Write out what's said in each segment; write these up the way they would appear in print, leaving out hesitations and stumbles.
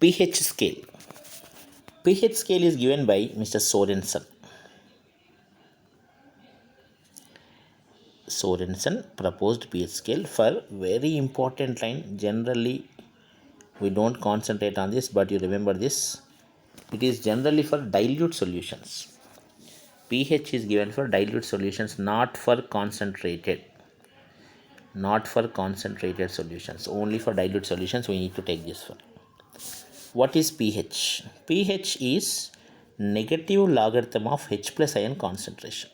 pH scale. pH scale is given by Mr. Sorensen. Sorensen proposed pH scale for very important line. Generally we don't concentrate on this, but you remember this. It is generally for dilute solutions. pH is given for dilute solutions, not for concentrated. Not for concentrated solutions, only for dilute solutions we need to take this one. What is pH? pH is negative logarithm of H plus ion concentration.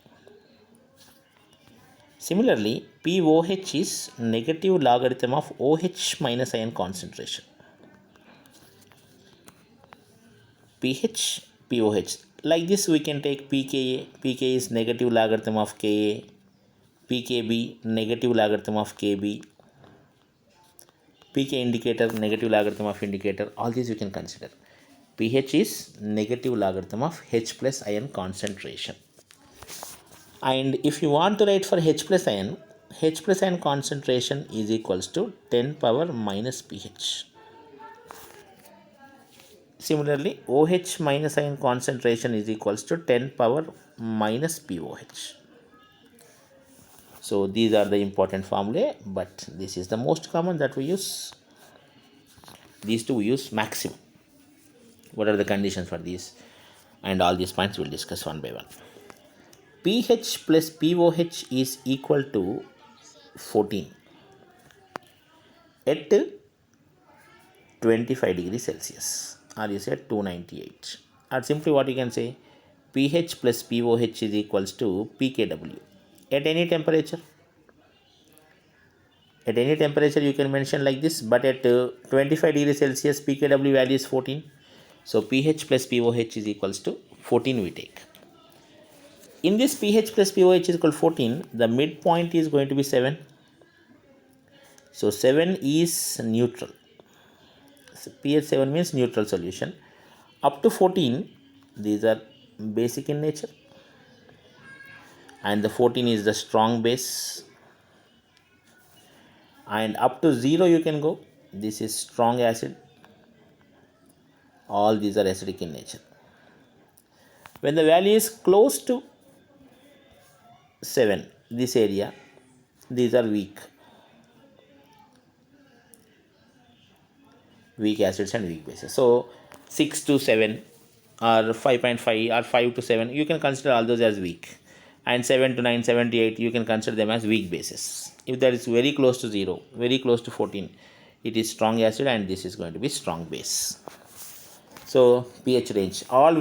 Similarly, pOH is negative logarithm of OH minus ion concentration. pH, pOH. Like this we can take pKa. pKa is negative logarithm of Ka. pKb, negative logarithm of Kb. pK indicator, negative logarithm of indicator. All these you can consider. pH is negative logarithm of H plus ion concentration. And if you want to write for H plus ion concentration is equals to 10 power minus pH. Similarly, OH minus ion concentration is equals to 10 power minus pOH. So these are the important formulae, but this is the most common that we use. These two we use maximum. What are the conditions for these? And all these points we'll discuss one by one. pH plus pOH is equal to 14 at 25 degrees Celsius, or you say 298. Or simply what you can say, pH plus pOH is equals to pKw at any temperature. At any temperature you can mention like this, but at 25 degrees Celsius pKw value is 14. So pH plus pOH is equals to 14 we take. In this pH plus pOH is equal to 14, the midpoint is going to be 7. So 7 is neutral. So pH 7 means neutral solution. Up to 14, these are basic in nature. And the 14 is the strong base. And up to 0 you can go. This is strong acid. All these are acidic in nature. When the value is close to 7, this area, these are weak acids and weak bases. So 6 to 7 or 5.5 or 5 to 7, you can consider all those as weak. And 7 to 9, 7 to 8, you can consider them as weak bases. If that is very close to 0, very close to 14, it is strong acid, and this is going to be strong base. So pH range, all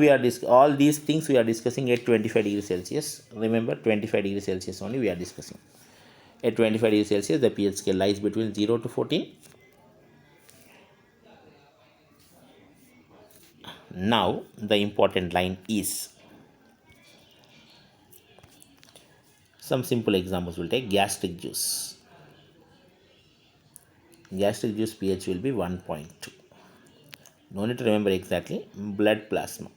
these things we are discussing at 25 degrees Celsius. Remember, 25 degrees Celsius only we are discussing. At 25 degrees Celsius, the pH scale lies between 0 to 14. Now the important line is, some simple examples will take. Gastric juice. Gastric juice pH will be 1.2. No need to remember exactly. Blood plasma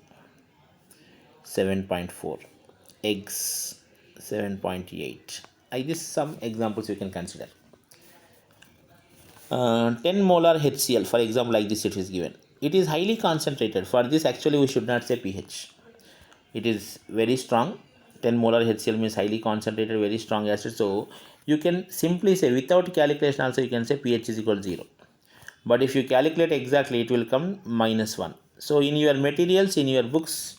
7.4. Eggs 7.8. Like this, some examples you can consider. 10 molar HCl, for example, like this it is given. It is highly concentrated. For this actually we should not say pH. It is very strong. 10 molar HCl means highly concentrated, very strong acid. So you can simply say, without calculation also you can say pH is equal to 0. But if you calculate exactly, it will come -1. So in your materials, in your books,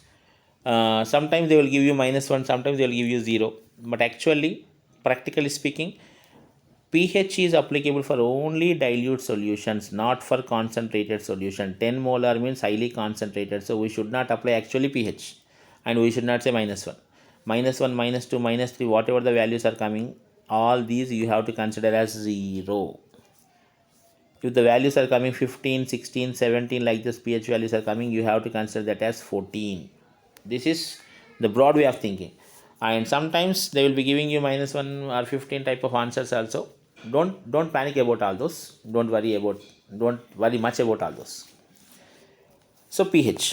sometimes they will give you -1, sometimes they will give you 0. But actually, practically speaking, pH is applicable for only dilute solutions, not for concentrated solution. 10 molar means highly concentrated, so we should not apply actually pH, and we should not say -1. -1, -2, -3, whatever the values are coming, all these you have to consider as 0. If the values are coming 15, 16, 17, like this pH values are coming, you have to consider that as 14. This is the broad way of thinking. And sometimes they will be giving you -1 or 15 type of answers also. Don't panic about all those. Don't worry much about all those. So pH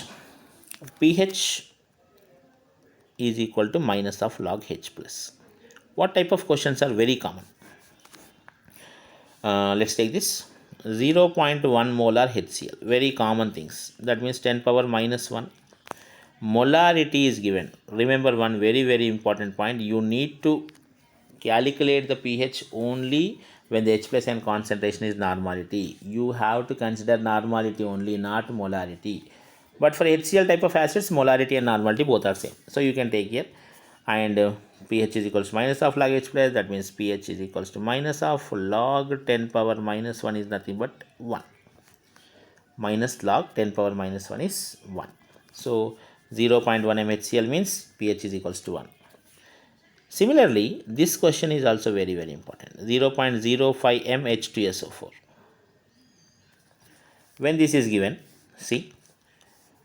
is equal to minus of log H plus. What type of questions are very common? Let's take this. 0.1 molar HCl. Very common things. That means 10 power minus 1. Molarity is given. Remember one very important point. You need to calculate the pH only when the H plus N concentration is normality. You have to consider normality only, not molarity. But for HCl type of acids, molarity and normality both are same. So you can take here, and pH is equals to minus of log H plus. That means pH is equals to minus of log 10 power minus 1 is nothing but 1. Minus log 10 power minus 1 is 1. So 0.1 mHCl means pH is equals to 1. Similarly, this question is also very important. 0.05 m H2SO4. When this is given, see,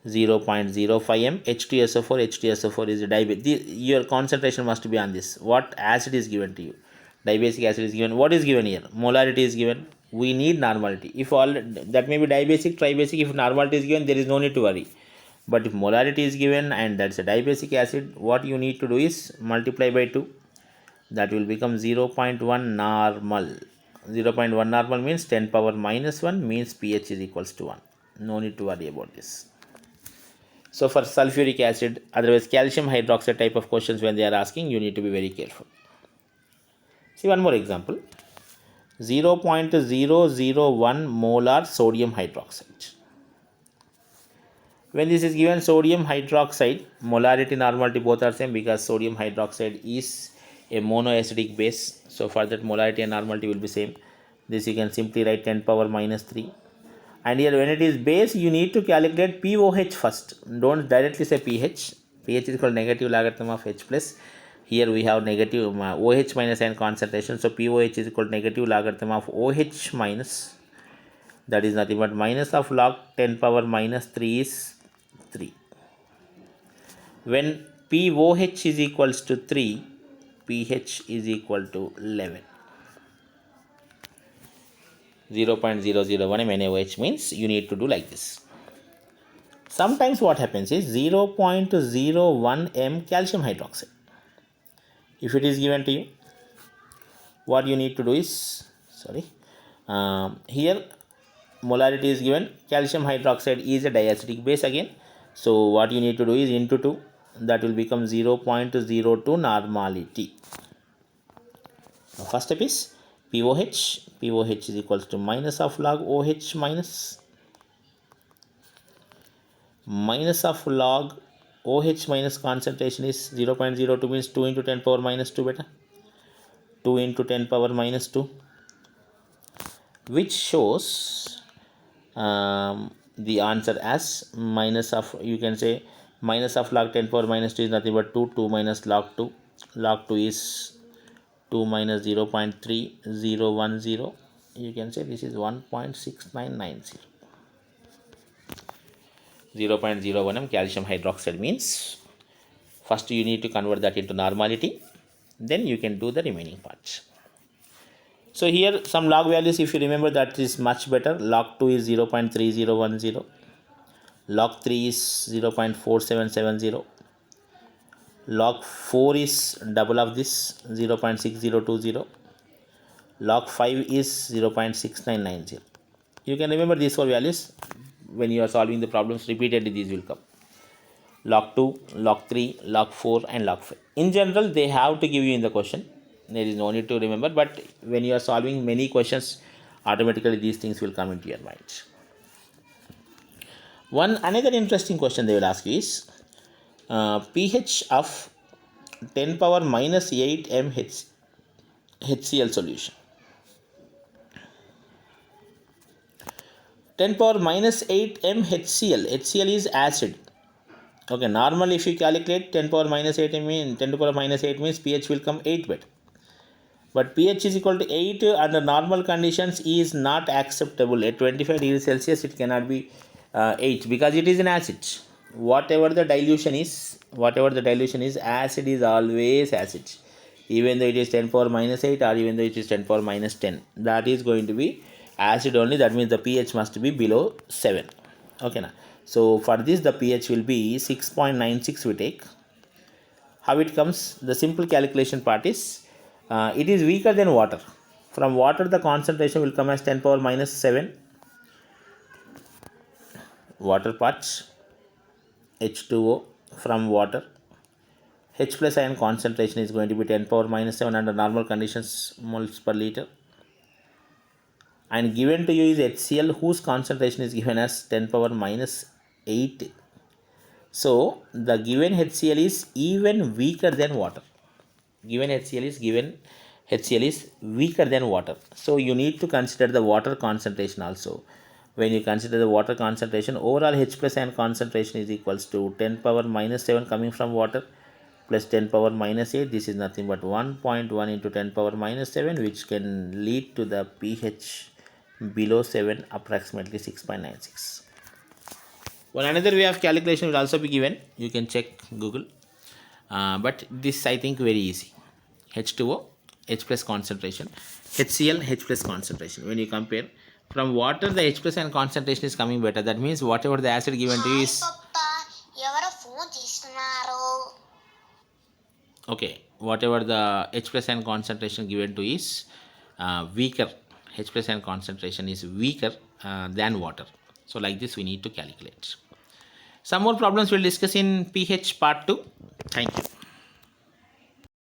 0.05 m H2SO4. H2SO4 is a dibasic. Your concentration must be on this. What acid is given to you? Dibasic acid is given. What is given here? Molarity is given. We need normality. If all that may be dibasic, tribasic. If normality is given, there is no need to worry. But if molarity is given and that's a dibasic acid, what you need to do is multiply by 2. That will become 0.1 normal. 0.1 normal means 10 power minus 1 means pH is equals to 1. No need to worry about this. So for sulfuric acid, otherwise calcium hydroxide type of questions when they are asking, you need to be very careful. See one more example. 0.001 molar sodium hydroxide. When this is given sodium hydroxide, molarity, normality both are same because sodium hydroxide is a monoacidic base. So for that molarity and normality will be same. This you can simply write 10 power minus 3. And here when it is base, you need to calculate pOH first. Don't directly say pH. pH is called negative logarithm of H plus. Here we have negative OH minus N concentration. So pOH is equal to negative logarithm of OH minus. That is nothing but minus of log 10 power minus 3 is 3. When pOH is equals to 3, pH is equal to 11. 0.001 MnOH means you need to do like this. Sometimes what happens is 0.01 m calcium hydroxide. If it is given to you, what you need to do is, here molarity is given. Calcium hydroxide is a diacidic base again. So what you need to do is into 2. That will become 0.02 normality. Now first step is pOH. pOH is equals to minus of log OH minus of log OH minus concentration is 0.02 means 2 into 10 power minus 2 beta. 2 into 10 power minus 2, which shows the answer as minus of, you can say minus of log 10 power minus 2 is nothing but 2. 2 minus log 2. Log 2 is 2 minus 0.3010. You can say this is 1.6990. 0.01 m calcium hydroxide means first you need to convert that into normality. Then you can do the remaining parts. So here some log values, if you remember, that is much better. Log 2 is 0.3010. Log 3 is 0.4770. Log 4 is double of this, 0.6020. Log 5 is 0.6990. You can remember these 4 values when you are solving the problems. Repeatedly these will come. Log 2, log 3, log 4 and log 5. In general, they have to give you in the question. There is no need to remember, but when you are solving many questions, automatically these things will come into your mind. Another interesting question they will ask you is pH of 10 power minus 8 m HCl solution. 10 power minus 8 m HCl. HCl is acid. Okay, normally if you calculate 10 power minus 8 means 10 to power minus 8 means pH will come 8 bit. But pH is equal to 8 under normal conditions is not acceptable. At 25 degrees Celsius it cannot be 8 because it is an acid. Whatever the dilution is, acid is always acid. Even though it is 10 power minus 8 or even though it is 10 power minus 10, that is going to be acid only. That means the pH must be below 7. Okay, now. So for this the pH will be 6.96 we take. How it comes? The simple calculation part is it is weaker than water. From water the concentration will come as 10 power minus 7. Water parts, H2O from water. H plus ion concentration is going to be 10 power minus 7 under normal conditions moles per liter. And given to you is HCl whose concentration is given as 10 power minus 8. So the given HCl is even weaker than water. HCl is weaker than water. So you need to consider the water concentration also. When you consider the water concentration, overall H plus ion concentration is equals to 10 power minus 7 coming from water plus 10 power minus 8. This is nothing but 1.1 into 10 power minus 7, which can lead to the pH below 7, approximately 6.96. One another way of calculation will also be given. You can check Google. But this I think very easy. H2O, H plus concentration. HCl, H plus concentration. When you compare from water, the H plus ion concentration is coming better. That means whatever the acid given to you is okay. Whatever the H plus ion concentration given to is weaker. H plus ion concentration is weaker than water. So like this we need to calculate. Some more problems we'll discuss in pH part 2. Thank you.